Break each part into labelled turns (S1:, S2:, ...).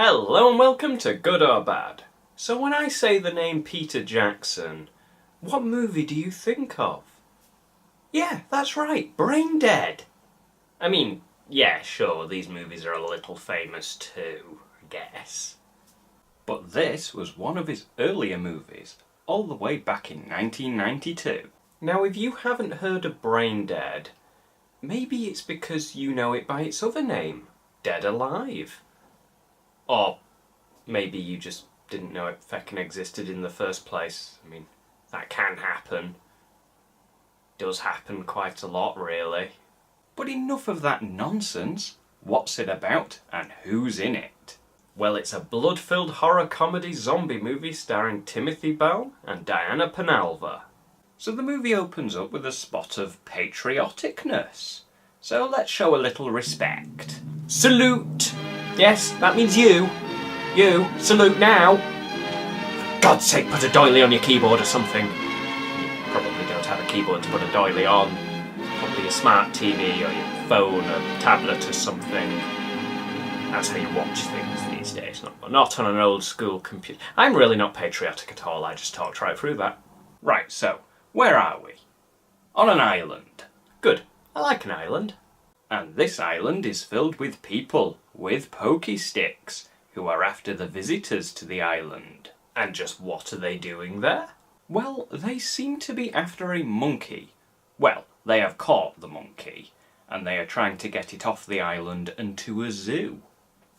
S1: Hello and welcome to Good or Bad. So when I say the name Peter Jackson, what movie do you think of? Yeah, that's right, Brain Dead. I mean, yeah, sure, these movies are a little famous too, I guess. But this was one of his earlier movies, all the way back in 1992. Now if you haven't heard of Brain Dead, maybe it's because you know it by its other name, Dead Alive. Or maybe you just didn't know it feckin' existed in the first place. I mean, that can happen. Does happen quite a lot, really. But enough of that nonsense. What's it about, and who's in it? Well, it's a blood-filled horror comedy zombie movie starring Timothy Bell and Diana Penalva. So the movie opens up with a spot of patrioticness. So let's show a little respect. Salute! Yes, that means you. You, salute now. For God's sake, put a doily on your keyboard or something. You probably don't have a keyboard to put a doily on. Probably a smart TV or your phone or tablet or something. That's how you watch things these days, not on an old school computer. I'm really not patriotic at all, I just talked right through that. Right, so, where are we? On an island. Good, I like an island. And this island is filled with people with pokey sticks who are after the visitors to the island. And just what are they doing there? Well, they seem to be after a monkey. Well, they have caught the monkey, and they are trying to get it off the island and to a zoo.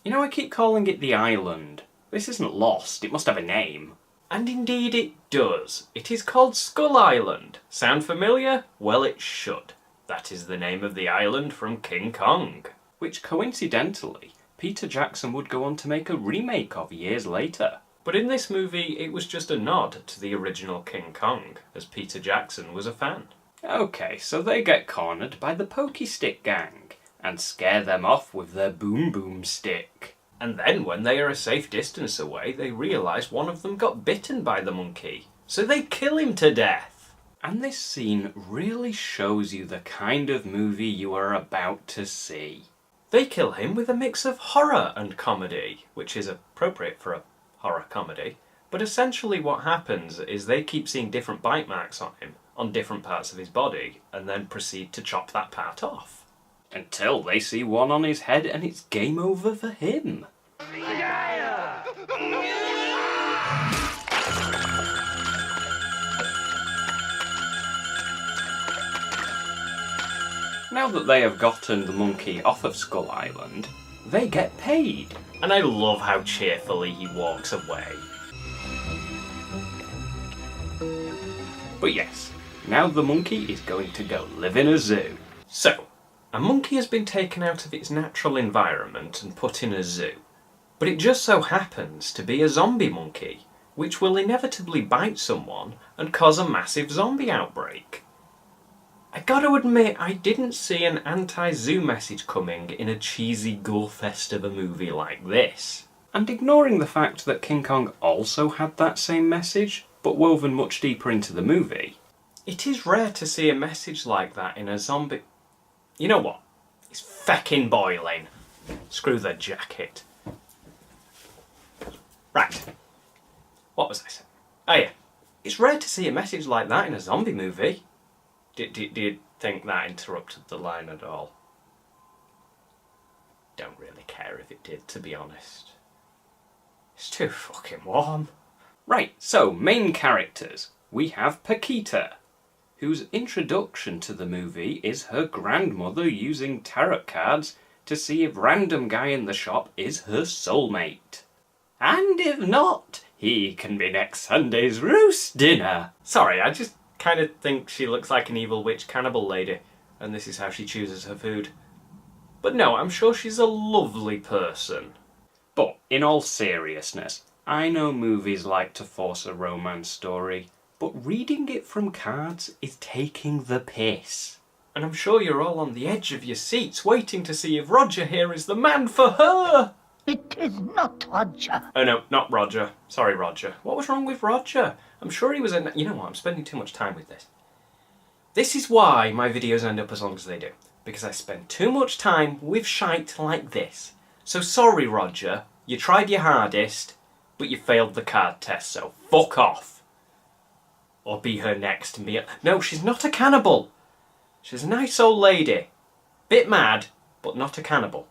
S1: You know, I keep calling it the island. This isn't Lost, it must have a name. And indeed it does. It is called Skull Island. Sound familiar? Well, it should. That is the name of the island from King Kong, which coincidentally, Peter Jackson would go on to make a remake of years later. But in this movie, it was just a nod to the original King Kong, as Peter Jackson was a fan. Okay, so they get cornered by the Pokey Stick Gang, and scare them off with their Boom Boom Stick. And then, when they are a safe distance away, they realise one of them got bitten by the monkey, so they kill him to death. And this scene really shows you the kind of movie you are about to see. They kill him with a mix of horror and comedy, which is appropriate for a horror comedy. But essentially what happens is they keep seeing different bite marks on him, on different parts of his body, and then proceed to chop that part off. Until they see one on his head and it's game over for him. Now that they have gotten the monkey off of Skull Island, they get paid. And I love how cheerfully he walks away. But yes, now the monkey is going to go live in a zoo. So, a monkey has been taken out of its natural environment and put in a zoo. But it just so happens to be a zombie monkey, which will inevitably bite someone and cause a massive zombie outbreak. I gotta admit, I didn't see an anti-zoo message coming in a cheesy gore-fest of a movie like this. And ignoring the fact that King Kong also had that same message, but woven much deeper into the movie, it is rare to see a message like that in a zombie... You know what? It's feckin' boiling. Screw the jacket. Right. What was I saying? Oh yeah. It's rare to see a message like that in a zombie movie. Do you think that interrupted the line at all? Don't really care if it did, to be honest. It's too fucking warm. Right, so main characters. We have Paquita, whose introduction to the movie is her grandmother using tarot cards to see if random guy in the shop is her soulmate. And if not, he can be next Sunday's roast dinner. Sorry, I just kind of think she looks like an evil witch cannibal lady, and this is how she chooses her food. But no, I'm sure she's a lovely person. But in all seriousness, I know movies like to force a romance story, but reading it from cards is taking the piss. And I'm sure you're all on the edge of your seats waiting to see if Roger here is the man for her!
S2: It is not Roger.
S1: Oh no, not Roger. Sorry, Roger. What was wrong with Roger? I'm sure he was a... You know what, I'm spending too much time with this. This is why my videos end up as long as they do. Because I spend too much time with shite like this. So sorry, Roger, You tried your hardest, but you failed the card test, so fuck off. Or be her next meal. No, she's not a cannibal. She's a nice old lady. Bit mad, but not a cannibal.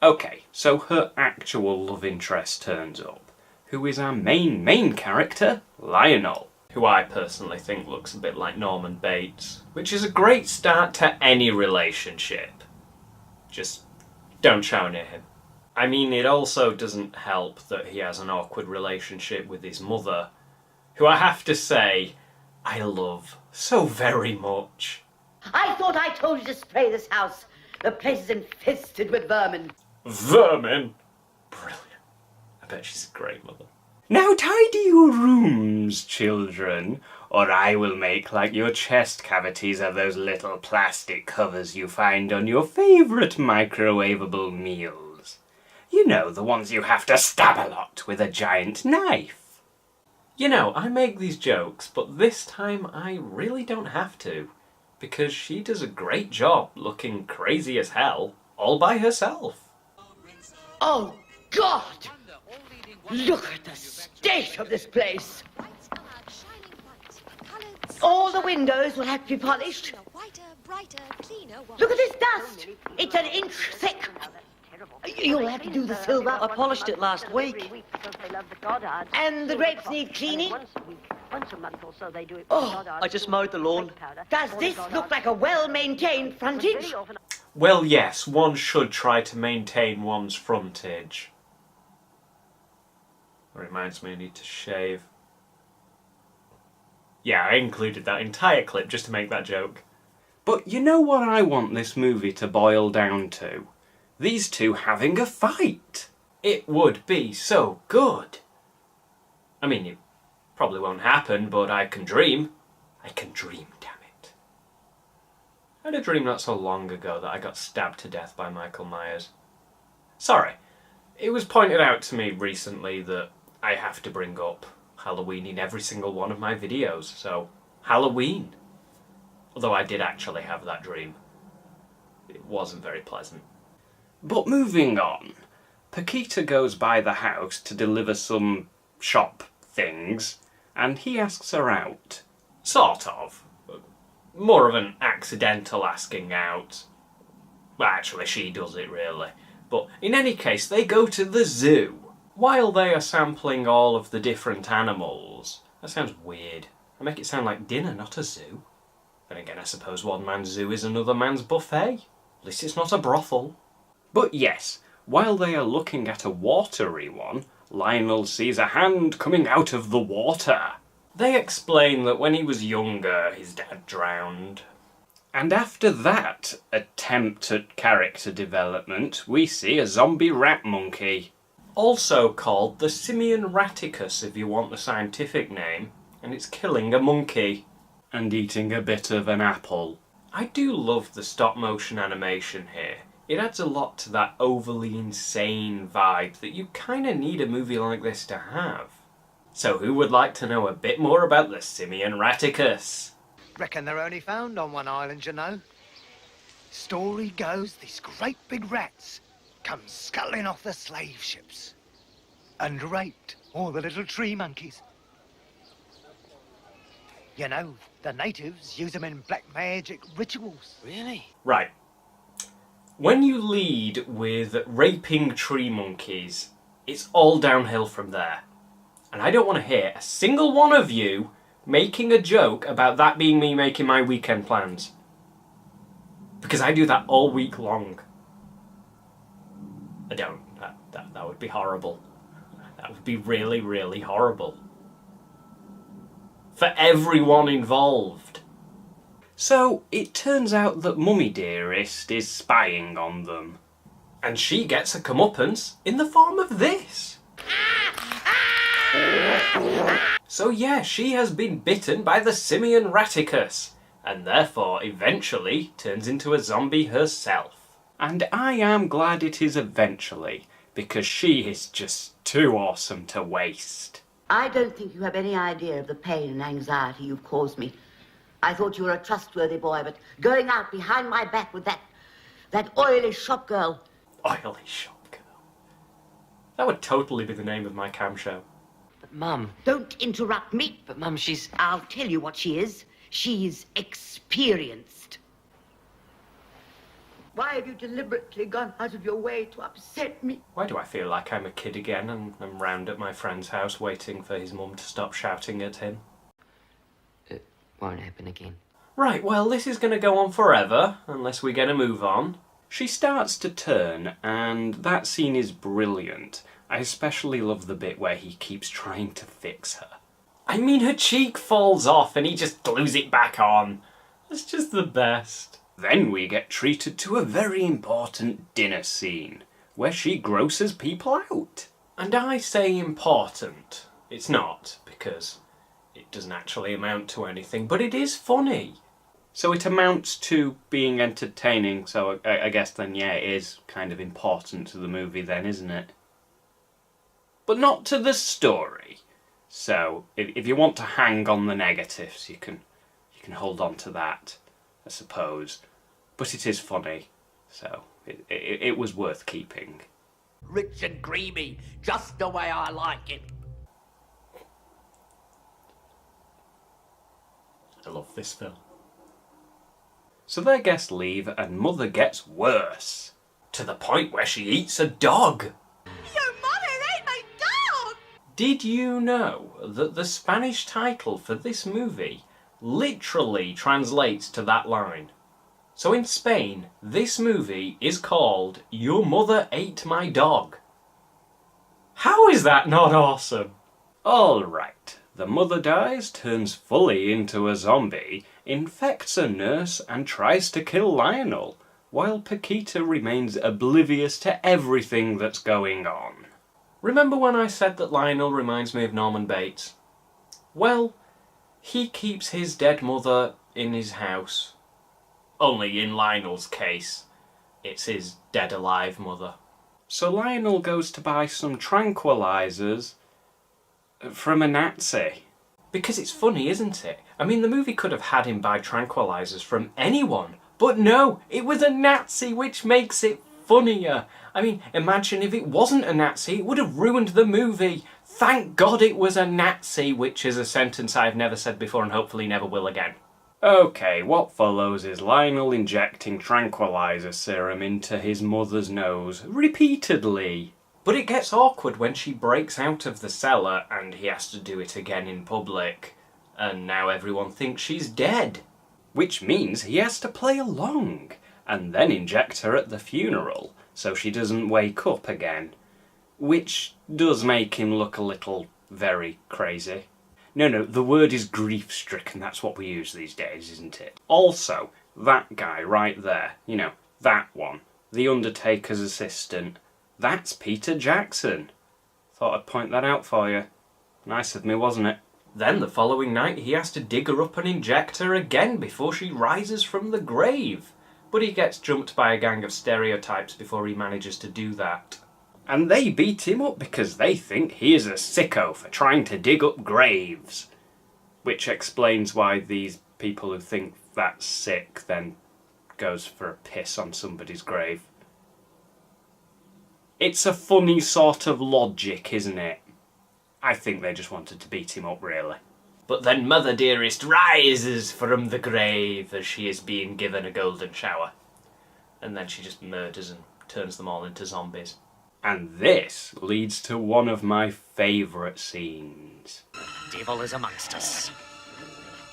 S1: Okay, so her actual love interest turns up, who is our main character, Lionel, who I personally think looks a bit like Norman Bates, which is a great start to any relationship. Just don't show near him. I mean, it also doesn't help that he has an awkward relationship with his mother, who I have to say, I love so very much.
S3: I thought I told you to spray this house. The place is infested with vermin.
S1: Vermin? Brilliant. I bet she's a great mother. Now tidy your rooms, children, or I will make like your chest cavities are those little plastic covers you find on your favourite microwavable meals. You know, the ones you have to stab a lot with a giant knife. You know, I make these jokes, but this time I really don't have to, because she does a great job looking crazy as hell all by herself.
S3: Oh, God! Look at the state of this place. All the windows will have to be polished. Look at this dust. It's an inch thick. You'll have to do the silver.
S4: I polished it last week.
S3: And the grapes need cleaning.
S4: Oh, I just mowed the lawn.
S3: Does this look like a well-maintained frontage?
S1: Well, yes, one should try to maintain one's frontage. It reminds me I need to shave. Yeah, I included that entire clip just to make that joke. But you know what I want this movie to boil down to? These two having a fight. It would be so good. I mean, it probably won't happen, but I can dream. I can dream, damn it. I had a dream not so long ago that I got stabbed to death by Michael Myers. Sorry, it was pointed out to me recently that I have to bring up Halloween in every single one of my videos, so Halloween. Although I did actually have that dream. It wasn't very pleasant. But moving on, Paquita goes by the house to deliver some shop things, and he asks her out. Sort of. More of an accidental asking out. Well, actually, she does it, really. But in any case, they go to the zoo. While they are sampling all of the different animals. That sounds weird. I make it sound like dinner, not a zoo. Then again, I suppose one man's zoo is another man's buffet. At least it's not a brothel. But yes, while they are looking at a watery one, Lionel sees a hand coming out of the water. They explain that when he was younger, his dad drowned. And after that attempt at character development, we see a zombie rat monkey. Also called the Simian raticus, if you want the scientific name, and it's killing a monkey. And eating a bit of an apple. I do love the stop motion animation here. It adds a lot to that overly insane vibe that you kinda need a movie like this to have. So who would like to know a bit more about the Simian raticus?
S5: Reckon they're only found on one island, you know. Story goes these great big rats come scuttling off the slave ships and raped all the little tree monkeys. You know, the natives use them in black magic rituals.
S4: Really?
S1: Right. When you lead with raping tree monkeys, it's all downhill from there. And I don't want to hear a single one of you making a joke about that being me making my weekend plans. Because I do that all week long. I don't. That would be horrible. That would be really, really horrible. For everyone involved. So, it turns out that Mummy Dearest is spying on them. And she gets a comeuppance in the form of this. So yeah, she has been bitten by the Simian raticus, and therefore eventually turns into a zombie herself. And I am glad it is eventually, because she is just too awesome to waste.
S3: I don't think you have any idea of the pain and anxiety you've caused me. I thought you were a trustworthy boy, but going out behind my back with that oily shop girl.
S1: Oily shop girl. That would totally be the name of my cam show.
S4: But Mum.
S3: Don't interrupt me.
S4: But Mum, she's...
S3: I'll tell you what she is. She's experienced. Why have you deliberately gone out of your way to upset me?
S1: Why do I feel like I'm a kid again and I'm round at my friend's house waiting for his mum to stop shouting at him?
S4: It won't happen again.
S1: Right, well, this is going to go on forever, unless we get a move on. She starts to turn, and that scene is brilliant. I especially love the bit where he keeps trying to fix her. I mean, her cheek falls off and he just glues it back on. It's just the best. Then we get treated to a very important dinner scene, where she grosses people out. And I say important. It's not, because it doesn't actually amount to anything, but it is funny. So it amounts to being entertaining, so I guess then, yeah, it is kind of important to the movie then, isn't it? But not to the story. So, if you want to hang on the negatives, you can hold on to that, I suppose. But it is funny, so it was worth keeping.
S2: Rich and creamy, just the way I like it.
S1: I love this film. So their guests leave and Mother gets worse. To the point where she eats a dog.
S3: Your mother ate my dog!
S1: Did you know that the Spanish title for this movie literally translates to that line? So in Spain, this movie is called Your Mother Ate My Dog. How is that not awesome? Alright, the mother dies, turns fully into a zombie, infects a nurse and tries to kill Lionel, while Paquita remains oblivious to everything that's going on. Remember when I said that Lionel reminds me of Norman Bates? Well, he keeps his dead mother in his house. Only in Lionel's case, it's his dead alive mother. So Lionel goes to buy some tranquilizers from a Nazi. Because it's funny, isn't it? I mean, the movie could have had him buy tranquilizers from anyone, but no, it was a Nazi, which makes it funnier. I mean, imagine if it wasn't a Nazi, it would have ruined the movie. Thank God it was a Nazi, which is a sentence I've never said before and hopefully never will again. Okay, what follows is Lionel injecting tranquilizer serum into his mother's nose repeatedly. But it gets awkward when she breaks out of the cellar and he has to do it again in public. And now everyone thinks she's dead. Which means he has to play along and then inject her at the funeral so she doesn't wake up again. Which does make him look a little very crazy. No, the word is grief-stricken, that's what we use these days, isn't it? Also, that guy right there, you know, that one, the Undertaker's assistant, that's Peter Jackson. Thought I'd point that out for you. Nice of me, wasn't it? Then the following night he has to dig her up and inject her again before she rises from the grave. But he gets jumped by a gang of stereotypes before he manages to do that. And they beat him up because they think he is a sicko for trying to dig up graves. Which explains why these people who think that's sick then goes for a piss on somebody's grave. It's a funny sort of logic, isn't it? I think they just wanted to beat him up, really. But then Mother Dearest rises from the grave as she is being given a golden shower. And then she just murders and turns them all into zombies. And this leads to one of my favourite scenes.
S2: Devil is amongst us.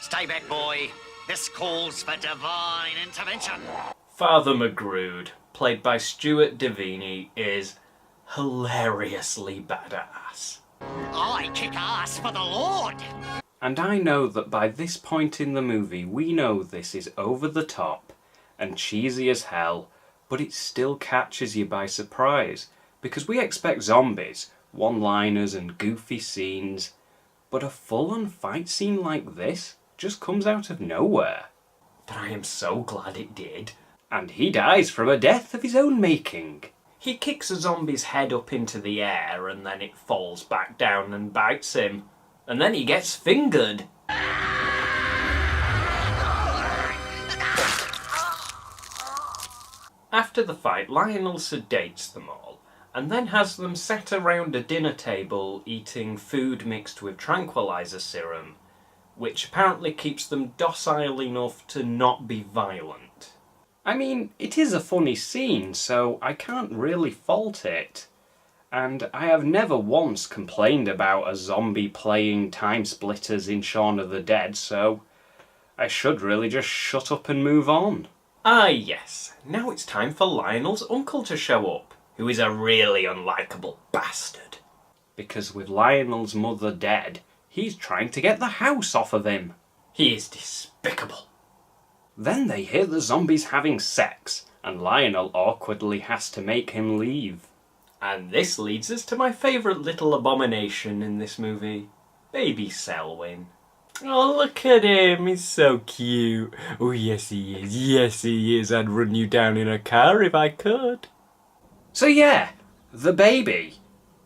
S2: Stay back, boy. This calls for divine intervention.
S1: Father McGrood, played by Stuart Davini, is hilariously badass.
S2: I kick ass for the Lord.
S1: And I know that by this point in the movie, we know this is over the top and cheesy as hell, but it still catches you by surprise. Because we expect zombies, one-liners and goofy scenes, but a full-on fight scene like this just comes out of nowhere. But I am so glad it did. And he dies from a death of his own making. He kicks a zombie's head up into the air and then it falls back down and bites him. And then he gets fingered. After the fight, Lionel sedates them all. and then has them sat around a dinner table eating food mixed with tranquilizer serum, which apparently keeps them docile enough to not be violent. I mean, it is a funny scene, so I can't really fault it. And I have never once complained about a zombie playing Time Splitters in Shaun of the Dead, so I should really just shut up and move on. Ah yes, now it's time for Lionel's uncle to show up, who is a really unlikable bastard. Because with Lionel's mother dead, he's trying to get the house off of him. He is despicable. Then they hear the zombies having sex, and Lionel awkwardly has to make him leave. And this leads us to my favourite little abomination in this movie, Baby Selwyn. Oh, look at him, he's so cute. Oh, yes he is, I'd run you down in a car if I could. So yeah, the baby.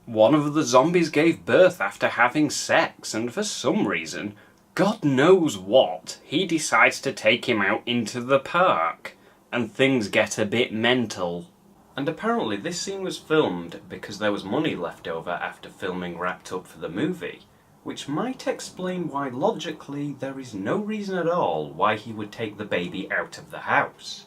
S1: One of the zombies gave birth after having sex, and for some reason, God knows what, he decides to take him out into the park, and things get a bit mental. And apparently this scene was filmed because there was money left over after filming wrapped up for the movie, which might explain why logically there is no reason at all why he would take the baby out of the house.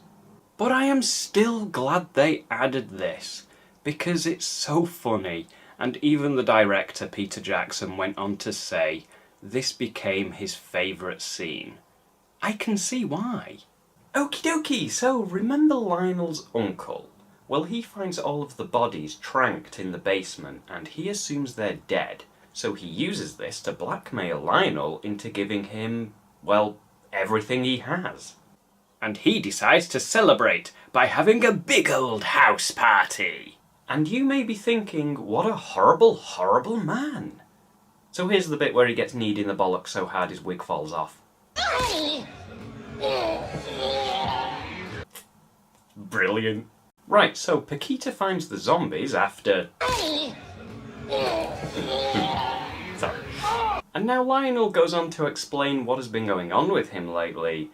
S1: But I am still glad they added this, because it's so funny, and even the director Peter Jackson went on to say this became his favourite scene. I can see why. Okie dokie, so remember Lionel's uncle? Well, he finds all of the bodies tranked in the basement and he assumes they're dead, so he uses this to blackmail Lionel into giving him, well, everything he has. And he decides to celebrate by having a big old house party. And you may be thinking, what a horrible, horrible man. So here's the bit where he gets kneed in the bollocks so hard his wig falls off. Brilliant. Right, so Paquita finds the zombies after... Sorry. And now Lionel goes on to explain what has been going on with him lately,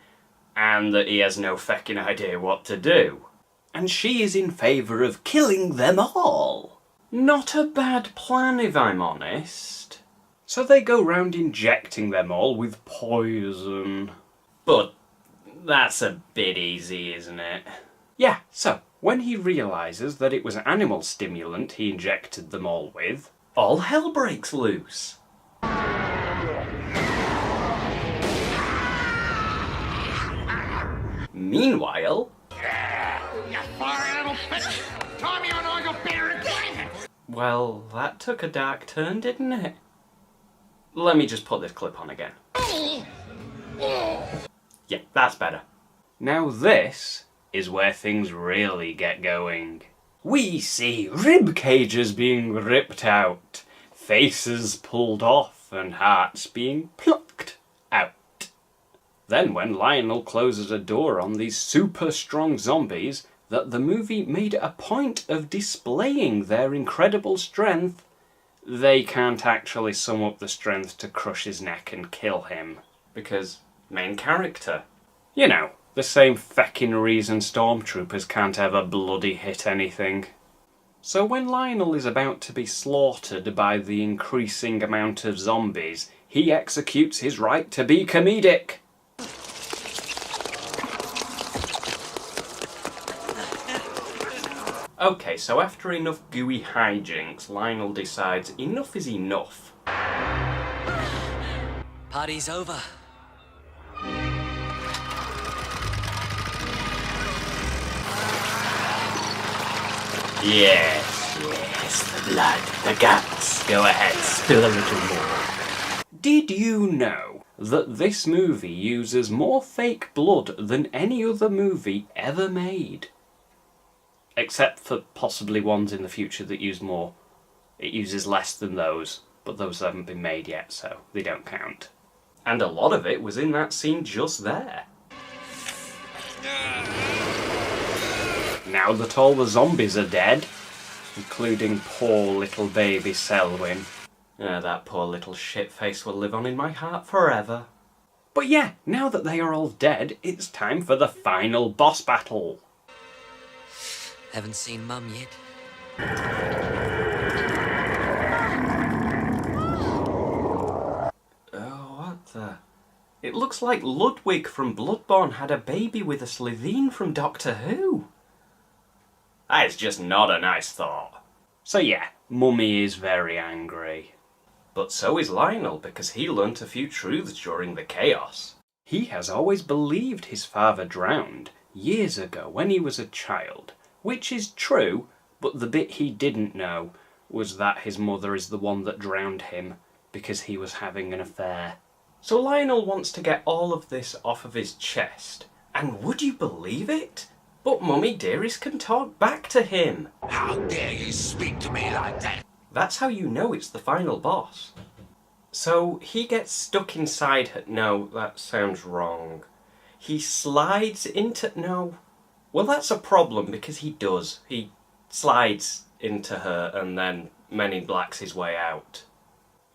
S1: and that he has no feckin' idea what to do. And she is in favour of killing them all. Not a bad plan, if I'm honest. So they go round injecting them all with poison. But that's a bit easy, isn't it? Yeah, so when he realises that it was animal stimulant he injected them all with, all hell breaks loose. Meanwhile... Well, that took a dark turn, didn't it? Let me just put this clip on again. Yeah, that's better. Now this is where things really get going. We see rib cages being ripped out, faces pulled off, and hearts being plucked out. Then when Lionel closes a door on these super strong zombies that the movie made a point of displaying their incredible strength, they can't actually sum up the strength to crush his neck and kill him. Because main character. You know, the same feckin' reason stormtroopers can't ever bloody hit anything. So when Lionel is about to be slaughtered by the increasing amount of zombies, he executes his right to be comedic. Okay, so after enough gooey hijinks, Lionel decides enough is enough.
S4: Party's over.
S1: Yes, the blood, the guts. Go ahead, spill a little more. Did you know that this movie uses more fake blood than any other movie ever made? Except for possibly ones in the future that use more. It uses less than those, but those haven't been made yet, so they don't count. And a lot of it was in that scene just there. Now that all the zombies are dead, including poor little baby Selwyn. That poor little shitface will live on in my heart forever. But yeah, now that they are all dead, it's time for the final boss battle.
S4: Haven't seen Mum yet.
S1: Oh, what the... It looks like Ludwig from Bloodborne had a baby with a Slitheen from Doctor Who. That is just not a nice thought. So yeah, Mummy is very angry. But so is Lionel, because he learnt a few truths during the chaos. He has always believed his father drowned years ago when he was a child, which is true, but the bit he didn't know was that his mother is the one that drowned him because he was having an affair. So Lionel wants to get all of this off of his chest, and would you believe it? But Mummy Dearest can talk back to him.
S6: How dare you speak to me like that?
S1: That's how you know it's the final boss. So he gets stuck inside her. No, that sounds wrong. He slides into... No. Well, that's a problem because he does. He slides into her and then Men in Black's his way out.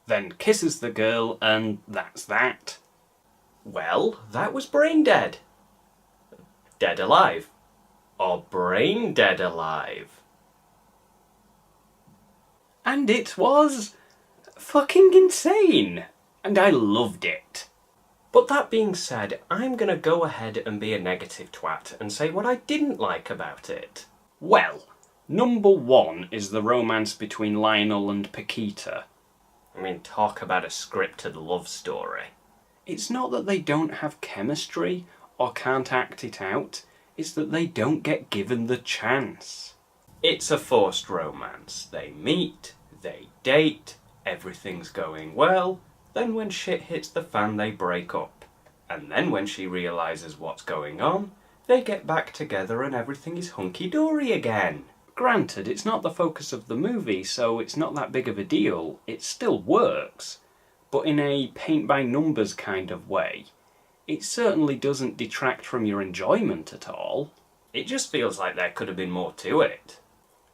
S1: Then kisses the girl and that's that. Well, that was brain dead. Dead alive. Or brain dead alive. And it was fucking insane. And I loved it. But that being said, I'm gonna go ahead and be a negative twat and say what I didn't like about it. Well, number one is the romance between Lionel and Paquita. I mean, talk about a scripted love story. It's not that they don't have chemistry or can't act it out, it's that they don't get given the chance. It's a forced romance. They meet, they date, everything's going well, then when shit hits the fan they break up. And then when she realises what's going on, they get back together and everything is hunky-dory again. Granted, it's not the focus of the movie, so it's not that big of a deal. It still works, but in a paint-by-numbers kind of way. It certainly doesn't detract from your enjoyment at all. It just feels like there could have been more to it.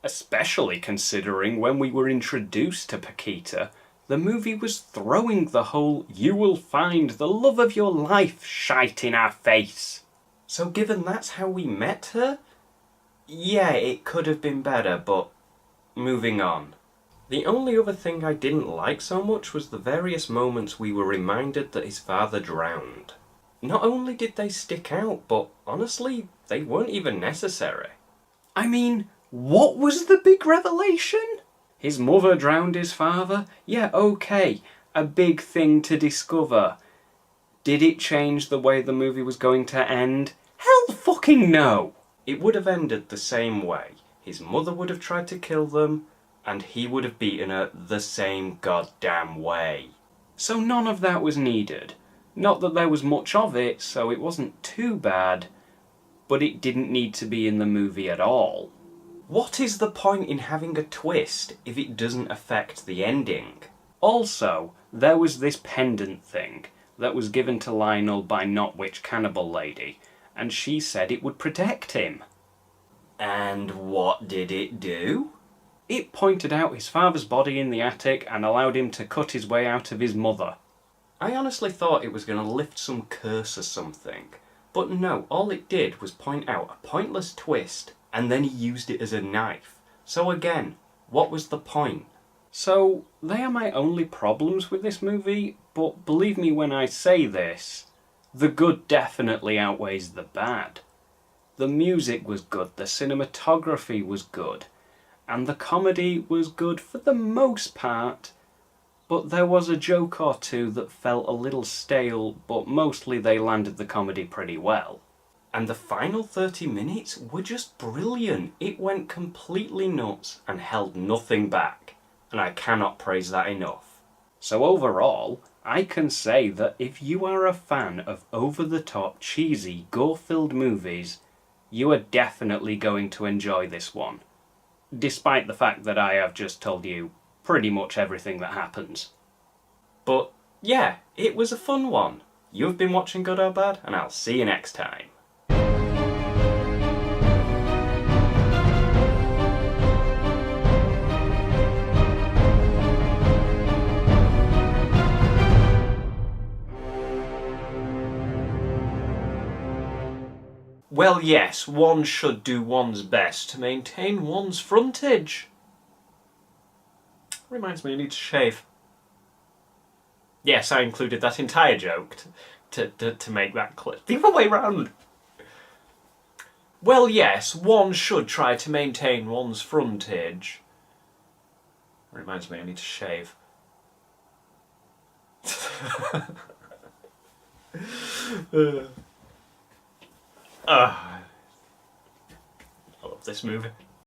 S1: Especially considering when we were introduced to Paquita, the movie was throwing the whole "you will find the love of your life" shite in our face. So given that's how we met her, yeah, it could have been better, but moving on. The only other thing I didn't like so much was the various moments we were reminded that his father drowned. Not only did they stick out, but honestly, they weren't even necessary. I mean, what was the big revelation? His mother drowned his father? Yeah, okay, a big thing to discover. Did it change the way the movie was going to end? Hell fucking no! It would have ended the same way. His mother would have tried to kill them, and he would have beaten her the same goddamn way. So none of that was needed. Not that there was much of it, so it wasn't too bad, but it didn't need to be in the movie at all. What is the point in having a twist if it doesn't affect the ending? Also, there was this pendant thing that was given to Lionel by Not Witch Cannibal Lady, and she said it would protect him. And what did it do? It pointed out his father's body in the attic and allowed him to cut his way out of his mother. I honestly thought it was going to lift some curse or something, but no, all it did was point out a pointless twist and then he used it as a knife. So again, what was the point? So, they are my only problems with this movie, but believe me when I say this, the good definitely outweighs the bad. The music was good, the cinematography was good, and the comedy was good for the most part, but there was a joke or two that felt a little stale, but mostly they landed the comedy pretty well. And the final 30 minutes were just brilliant. It went completely nuts and held nothing back, and I cannot praise that enough. So overall, I can say that if you are a fan of over-the-top, cheesy, gore-filled movies, you are definitely going to enjoy this one. Despite the fact that I have just told you pretty much everything that happens. But yeah, it was a fun one. You've been watching Good or Bad, and I'll see you next time. Well yes, one should do one's best to maintain one's frontage. Reminds me, I need to shave. Yes, I included that entire joke to make that clear. The other way round. Well, yes, one should try to maintain one's frontage. Reminds me, I need to shave. I love this movie.